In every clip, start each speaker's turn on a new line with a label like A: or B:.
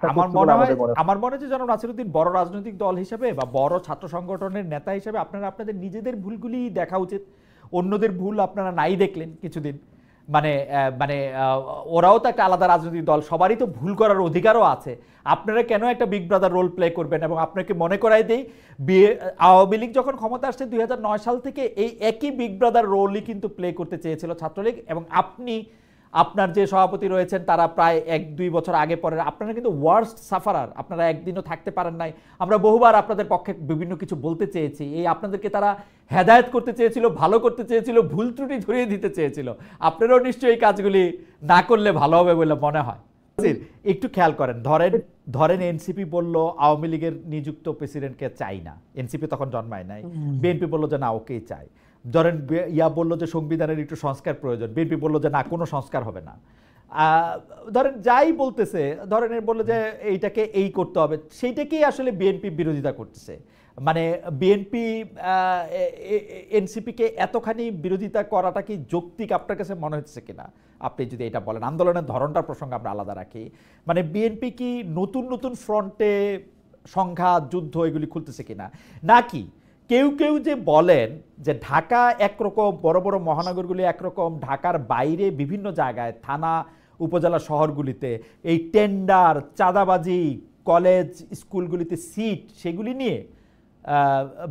A: আমার মনে হয় যে জনাব নাসিরউদ্দিন বড় রাজনৈতিক দল হিসেবে বা বড় ছাত্র সংগঠনের নেতা হিসেবে আপনারা আপনাদের নিজেদের ভুলগুলি দেখা উচিত। অন্যদের ভুল আপনারা নাই দেখলেন কিছুদিন, মানে মানে ওরাও তো একটা আলাদা রাজনৈতিক দল, সবারই তো ভুল করার অধিকারও আছে। আপনারা কেন একটা বিগ ব্রাদার রোল প্লে করবেন? এবং আপনাকে মনে করাই দেই, আওয়ামী লীগ যখন ক্ষমতা আসছে 2009 সাল থেকে এই একই বিগ ব্রাদার রোলই কিন্তু প্লে করতে চেয়েছিল ছাত্রলীগ, এবং আপনি আপনার যে সভাপতি রয়েছেন তারা প্রায় 1-2 বছর আগে পরে আপনারা কিন্তু ওয়ার্স্ট সাফারার, আপনারা একদিনও থাকতে পারেন নাই। আমরা বহুবার আপনাদের পক্ষে বিভিন্ন কিছু বলতে চেয়েছি, এই আপনাদেরকে তারা হেদায়েত করতে চেয়েছিল, ভালো করতে চেয়েছিল, ভুল ত্রুটি ধরিয়ে দিতে চেয়েছিল। আপনারাও নিশ্চয়ই এই কাজগুলি না করলে ভালো হবে বলে মনে হয়। একটু খেয়াল করেন, ধরেন এনসিপি বলল আওয়ামী লীগের নিযুক্ত প্রেসিডেন্টকে চাই না, এনসিপি তখন জন্মায় নাই, বিএনপি বলল যে না ওকেই চাই। ধরেন বললো যে সংবিধানের একটু সংস্কার প্রয়োজন, বিএনপি বললো যে না কোনো সংস্কার হবে না। ধরেন যাই বলতেছে, ধরেন বললো যে এইটাকে এই করতে হবে, সেইটাকেই আসলে বিএনপি বিরোধিতা করতেছে। মানে বিএনপি এনসিপিকে এতখানি বিরোধিতা করাটা কি যৌক্তিক আপনার কাছে মনে হচ্ছে কিনা? আপনি যদি এটা বলেন, আন্দোলনের ধরনটার প্রসঙ্গে আমরা আলাদা রাখি, মানে বিএনপি কি নতুন নতুন ফ্রন্টে সংঘাত যুদ্ধ এগুলি খুলতেছে কিনা, নাকি কেউ কেউ যে বলেন যে ঢাকা একরকম, বড় বড় মহানগরগুলি একরকম, ঢাকার বাইরে বিভিন্ন জায়গায় থানা উপজেলা শহরগুলিতে এই টেন্ডার, চাঁদাবাজি, কলেজ স্কুলগুলিতে সিট, সেগুলি নিয়ে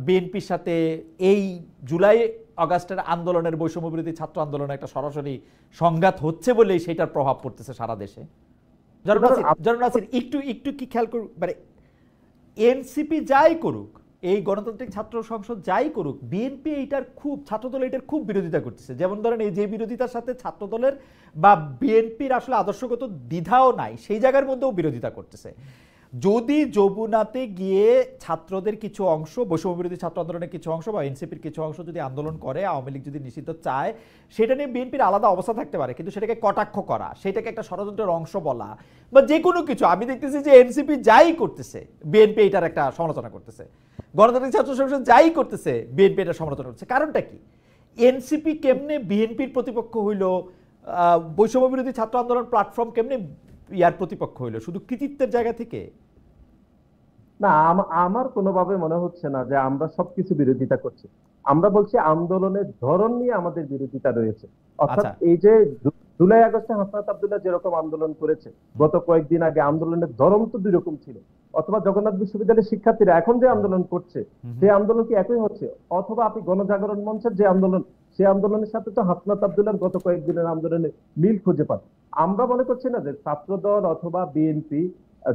A: বিএনপির সাথে এই জুলাই আগস্টের আন্দোলনের, বৈষম্য বিরোধী ছাত্র আন্দোলনের একটা সরাসরি সংঘাত হচ্ছে বলেই সেটার প্রভাব পড়তেছে সারা দেশে। জনাব নাসির একটু কি খেয়াল করুক, মানে এনসিপি যাই করুক, এই গণতান্ত্রিক ছাত্র সংসদ যাই করুক, বিএনপি এইটার খুব, ছাত্রদল এটার খুব বিরোধিতা করতেছে। যেমন ধরেন এই যে বিরোধিতার সাথে ছাত্রদলের বা বিএনপির আসলে আদর্শগত দ্বিধাও নাই, সেই জায়গার মধ্যেও বিরোধিতা করতেছে। যদি যমুনাতে গিয়ে ছাত্রদের কিছু অংশ, বৈষম্য বিরোধী ছাত্র আন্দোলনের কিছু অংশ বা এনসিপির কিছু অংশ যদি আন্দোলন করে, আওয়ামী লীগ যদি নিষিদ্ধ চায়, সেটা নিয়ে বিএনপির আলাদা অবস্থা থাকতে পারে, কিন্তু সেটাকে কটাক্ষ করা, সেটাকে একটা ষড়যন্ত্রের অংশ বলা বা যে কোনো কিছু, আমি দেখতেছি যে এনসিপি যাই করতেছে বিএনপি এটার একটা সমালোচনা করতেছে, গণতান্ত্রিক ছাত্র সংসদ যাই করতেছে বিএনপি এটা সমালোচনা করতেছে। কারণটা কি? এনসিপি কেমনে বিএনপির প্রতিপক্ষ হইল, বৈষম্য বিরোধী ছাত্র আন্দোলন প্ল্যাটফর্ম কেমনে ইয়ার প্রতিপক্ষ হইল? শুধু কৃতিত্বের জায়গা থেকে
B: না। আমার কোনোভাবে মনে হচ্ছে না যে আমরা সবকিছু বিরোধিতা করছি। আমরা বলছি আন্দোলনের ধরন নিয়ে আমাদের বিরোধিতা রয়েছে। অর্থাৎ এই যে জুলাই আগস্টে হাসনাত আব্দুল্লাহ যেরকম আন্দোলন করেছে, গত কয়েকদিন আগে আন্দোলনের ধরন তো দুই রকম ছিল। অথবা জগন্নাথ বিশ্ববিদ্যালয়ের শিক্ষার্থীরা এখন যে আন্দোলন করছে, সেই আন্দোলন কি একই হচ্ছে? অথবা আপনি গণজাগরণ মঞ্চের যে আন্দোলন, সেই আন্দোলনের সাথে তো হাসনাত আব্দুল্লাহর গত কয়েকদিনের আন্দোলনে মিল খুঁজে পান। আমরা মনে করছি না যে ছাত্রদল অথবা বিএনপি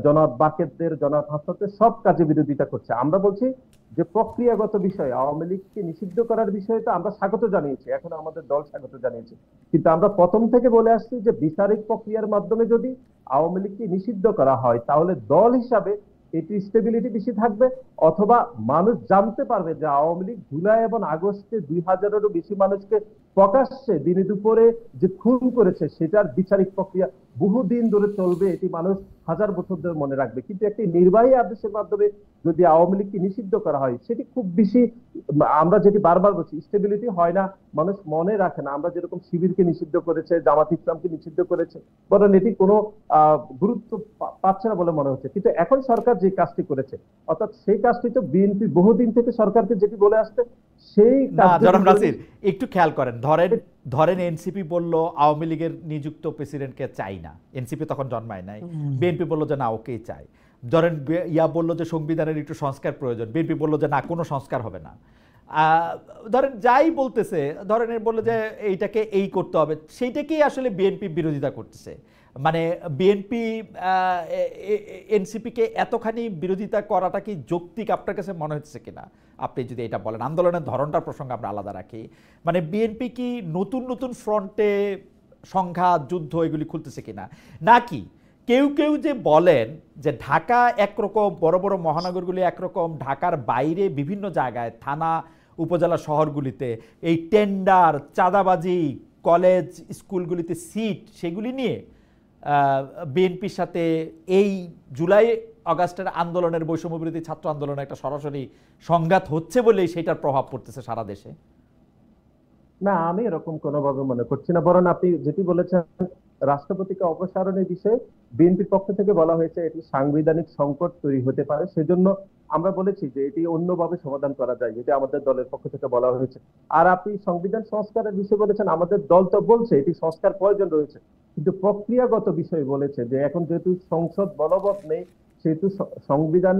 B: জনাব বাকেরদের, জনাব হাসনাতের সব কাজে বিরোধিতা করছে। আমরা বলছি যে প্রক্রিয়াগত বিষয়, আওয়ামী লীগকে নিষিদ্ধ করার বিষয়ে তো আমরা স্বাগত জানিয়েছি, এখন আমাদের দল স্বাগত জানিয়েছে, কিন্তু আমরা প্রথম থেকে বলে আসছি যে বিচারিক প্রক্রিয়ার মাধ্যমে যদি আওয়ামী লীগকে নিষিদ্ধ করা হয়, তাহলে দল হিসাবে এটি স্টেবিলিটি বেশি থাকবে, অথবা মানুষ জানতে পারবে যে আওয়ামী লীগ জুলাই এবং আগস্টে 2000-এরও বেশি মানুষকে প্রকাশ্যে দিনে দুপুরে যে খুন করেছে, সেটার বিচারিক প্রক্রিয়া বহুদিন ধরে চলবে, এটি মানুষ হাজার বছর ধরে মনে রাখবে। কিন্তু একটি নির্বাহী আদেশের মাধ্যমে যদি আওয়ামী লীগকে নিষিদ্ধ করা হয়, সেটি খুব বেশি, আমরা যেটি বারবার বলছি, স্টেবিলিটি হয় না, মানুষ মনে রাখে না। আমরা যেরকম শিবিরকে নিষিদ্ধ করেছে, জামাত ইসলামকে নিষিদ্ধ করেছে, বরং এটি কোনো গুরুত্ব পাচ্ছে না বলে মনে হচ্ছে। কিন্তু এখন সরকার যে কাজটি করেছে, অর্থাৎ সেই কাজটি তো বিএনপি বহুদিন থেকে সরকারকে যেটি বলে আসছে, সেই
A: জনাব নাসির একটু খেয়াল করেন, ধরেন এনসিপি বলল আওয়ামী লীগের নিযুক্ত প্রেসিডেন্টকে চাই না, এনসিপি তখন জন্মায় নাই, বিএনপি বললো যে না ওকেই চাই। ধরেন বললো যে সংবিধানের একটু সংস্কার প্রয়োজন, বিএনপি বললো যে না কোনো সংস্কার হবে না। ধরেন যাই বলতেছে, ধরেন বললো যে এইটাকে এই করতে হবে, সেইটাকেই আসলে বিএনপি বিরোধিতা করতেছে। মানে বিএনপি এনসিপিকে এতখানি বিরোধিতা করাটা কি যৌক্তিক আপনার কাছে মনে হচ্ছে কিনা? আপনি যদি এটা বলেন, আন্দোলনের ধরনটার প্রসঙ্গে আমরা আলাদা রাখি, মানে বিএনপি কি নতুন নতুন ফ্রন্টে সংঘাত যুদ্ধ এগুলি খুলতেছে কিনা, নাকি কেউ কেউ যে বলেন যে ঢাকা একরকম, বড় বড় মহানগরগুলি একরকম, ঢাকার বাইরে বিভিন্ন জায়গায় থানা উপজেলা শহরগুলিতে এই টেন্ডার, চাঁদাবাজি, কলেজ স্কুলগুলিতে সিট, সেগুলি নিয়ে বিএনপির সাথে এই জুলাই আগস্টের আন্দোলনের, বৈষম্য বিরোধী ছাত্র আন্দোলনের একটা সরাসরি সংঘাত হচ্ছে বলেই সেটার প্রভাব পড়তেছে সারা দেশে?
B: না, আমি এরকম কোনোভাবে মনে করছি না। বরং আপনি যেটি বলেছেন রাষ্ট্রপতিকে অপসারণের বিষয়ে বিএনপির পক্ষ থেকে বলা হয়েছে এটি সাংবিধানিক সংকট তৈরি হতে পারে, সেজন্য আমরা বলেছি যে এটি অন্যভাবে সমাধান করা যায়, যেটা আমাদের দলের পক্ষ থেকে বলা হয়েছে। আর আপনি সংবিধান সংস্কারের বিষয়ে বলেছেন, আমাদের দল তো বলছে এটি সংস্কার প্রয়োজন রয়েছে, কিন্তু প্রক্রিয়াগত বিষয় বলেছে যে এখন যেহেতু সংসদ বলবৎ নেই, সেহেতু সংবিধান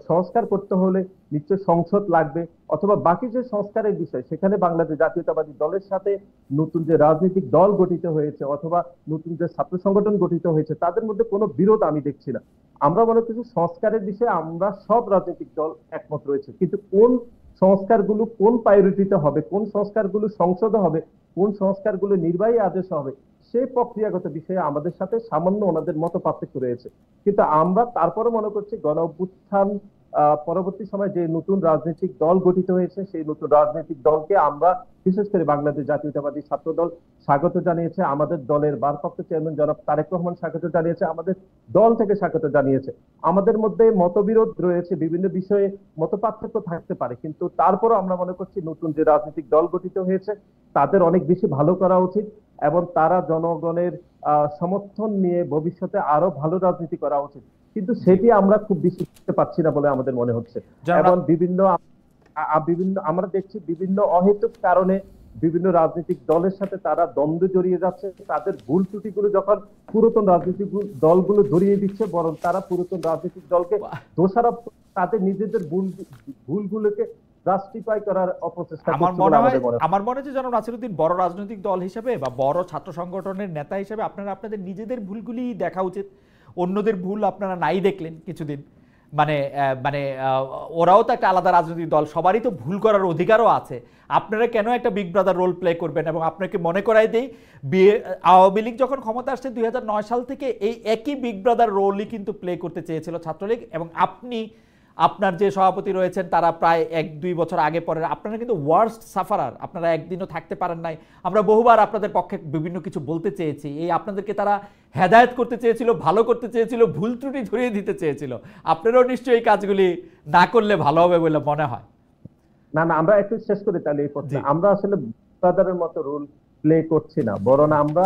B: সংস্কার করতে হলে নিশ্চয় সংসদ লাগবে, অথবা বাকি যে সংস্কারের বিষয় সেখানে বাংলাদেশ জাতীয়তাবাদী দলের সাথে নতুন যে রাজনৈতিক দল গঠিত হয়েছে অথবা নতুন যে ছাত্র সংগঠন গঠিত হয়েছে তাদের মধ্যে কোনো বিরোধ আমি দেখছি না। আমরা মনে করছি সংস্কারের বিষয়ে আমরা সব রাজনৈতিক দল একমত রয়েছে, কিন্তু কোন সংস্কারগুলো কোন প্রায়োরিটিতে হবে, কোন সংস্কারগুলো সংসদে হবে, কোন সংস্কারগুলো নির্বাহী আদেশ হবে, সেই প্রক্রিয়াগত বিষয়ে আমাদের সাথে সামান্য ওনাদের মত পার্থক্য রয়েছে। কিন্তু আমরা তারপরে মনে করছি গণ অভ্যুত্থান পরবর্তী সময় যে নতুন রাজনৈতিক দল গঠিত হয়েছে সেই নতুন রাজনৈতিক দলকে আমরা বিশেষ করে বাংলাদেশ জাতীয়তাবাদী ছাত্র দল স্বাগত জানিয়েছে, আমাদের দলের ভারপ্রাপ্ত চেয়ারম্যান জনাব তারেক রহমান স্বাগত জানিয়েছে, আমাদের দল থেকে স্বাগত জানিয়েছে। আমাদের মধ্যে মতবিরোধ রয়েছে, বিভিন্ন বিষয়ে মত পার্থক্য থাকতে পারে, কিন্তু তারপরও আমরা মনে করছি নতুন যে রাজনৈতিক দল গঠিত হয়েছে তাদের অনেক বেশি ভালো করা উচিত এবং তারা জনগণের সমর্থন নিয়ে ভবিষ্যতে আরো ভালো রাজনীতি করা উচিত, কিন্তু সেটি আমরা খুব বেশি করতে পারছি না বলে আমাদের মনে হচ্ছে। এবং বিভিন্ন আমরা দেখছি বিভিন্ন অহেতুক কারণে বিভিন্ন রাজনৈতিক দলের সাথে তারা দ্বন্দ্বে জড়িয়ে যাচ্ছে, তাদের ভুল ত্রুটিগুলো যখন পুরাতন রাজনৈতিক দলগুলো ধরিয়ে দিচ্ছে বরং তারা পুরাতন রাজনৈতিক দলকে দোষারোপ তাদের নিজেদের ভুলগুলোকে জাস্টিফাই করার অপচেষ্টা করছে।
A: আমার মনে হয় যে জনাব নাসিরউদ্দিন বড় রাজনৈতিক দল হিসেবে বা বড় ছাত্র সংগঠনের নেতা হিসেবে আপনারা আপনাদের নিজেদের ভুলগুলি দেখা উচিত। অন্যদের ভুল আপনারা নাই দেখলেন কিছুদিন, মানে মানে ওরাও তো একটা আলাদা রাজনৈতিক দল, সবারই তো ভুল করার অধিকারও আছে। আপনারা কেন একটা বিগ ব্রাদার রোল প্লে করবেন? এবং আপনাকে মনে করাই দেই, আওয়ামী লীগ যখন ক্ষমতা আসছে 2009 সাল থেকে এই একই বিগ ব্রাদার রোলই কিন্তু প্লে করতে চেয়েছিল ছাত্রলীগ, এবং আপনি আপনার যে সভাপতি রয়েছেন তারা প্রায় 1-2 বছর আগে পরে আপনারা কিন্তু ওয়ার্স্ট সাফারার, আপনারা একদিনও থাকতে পারেন নাই। আমরা বহুবার আপনাদের পক্ষে বিভিন্ন কিছু বলতে চেয়েছি, এই আপনাদেরকে তারা হেদায়েত করতে চেয়েছিল, ভালো করতে চেয়েছিল, ভুল ত্রুটি ধরিয়ে দিতে চেয়েছিল। আপনারাও নিশ্চয়ই এই কাজগুলি না করলে ভালো হবে বলে মনে হয়।
B: না না, আমরা একটু শেষ করি তাহলে এই প্রশ্ন। আমরা আসলে ব্রাদারের মতো রোল প্লে করছি না, বরং আমরা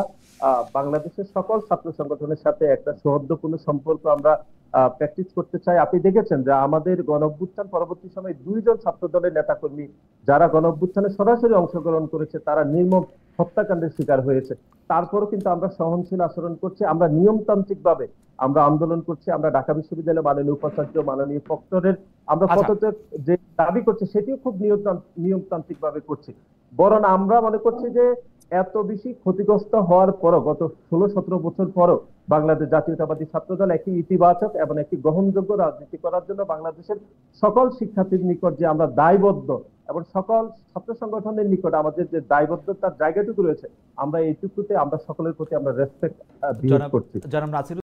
B: বাংলাদেশের সকল ছাত্র সংগঠনের সাথে একটা সৌহার্দ্যপূর্ণ সম্পর্ক আমরা প্র্যাকটিস করতে চাই। আপনি দেখেছেন যে আমাদের গণ অভ্যুত্থান পরবর্তী সময় 2 জন ছাত্র দলের নেতাকর্মী যারা গণ অভ্যুত্থানে সরাসরি অংশগ্রহণ করেছে তারা নির্মম হত্যাকাণ্ডের শিকার হয়েছে। তারপরও কিন্তু আমরা সহনশীল আচরণ করছি, আমরা নিয়মতান্ত্রিক ভাবে আমরা আন্দোলন করছি। আমরা ঢাকা বিশ্ববিদ্যালয়ের মাননীয় উপাচার্য মাননীয় প্রক্টরের আমরা পদত্যাগ যে দাবি করছি সেটিও খুব নিয়মতান্ত্রিক ভাবে করছি। বরং আমরা মনে করছি যে এত বেশি ক্ষতিগ্রস্ত হওয়ার পরও গত 16-17 বছর পরও বাংলাদেশ জাতীয়তাবাদী ছাত্রদল একটি ইতিবাচক এবং একটি গ্রহণযোগ্য রাজনীতি করার জন্য বাংলাদেশের সকল শিক্ষার্থীর নিকট যে আমরা দায়বদ্ধ এবং সকল ছাত্র সংগঠনের নিকট আমাদের যে দায়বদ্ধতার জায়গাটুকু রয়েছে আমরা এইটুকুতে আমরা সকলের প্রতি আমরা রেসপেক্ট বিহেভ করছি।
A: জনাব নাসির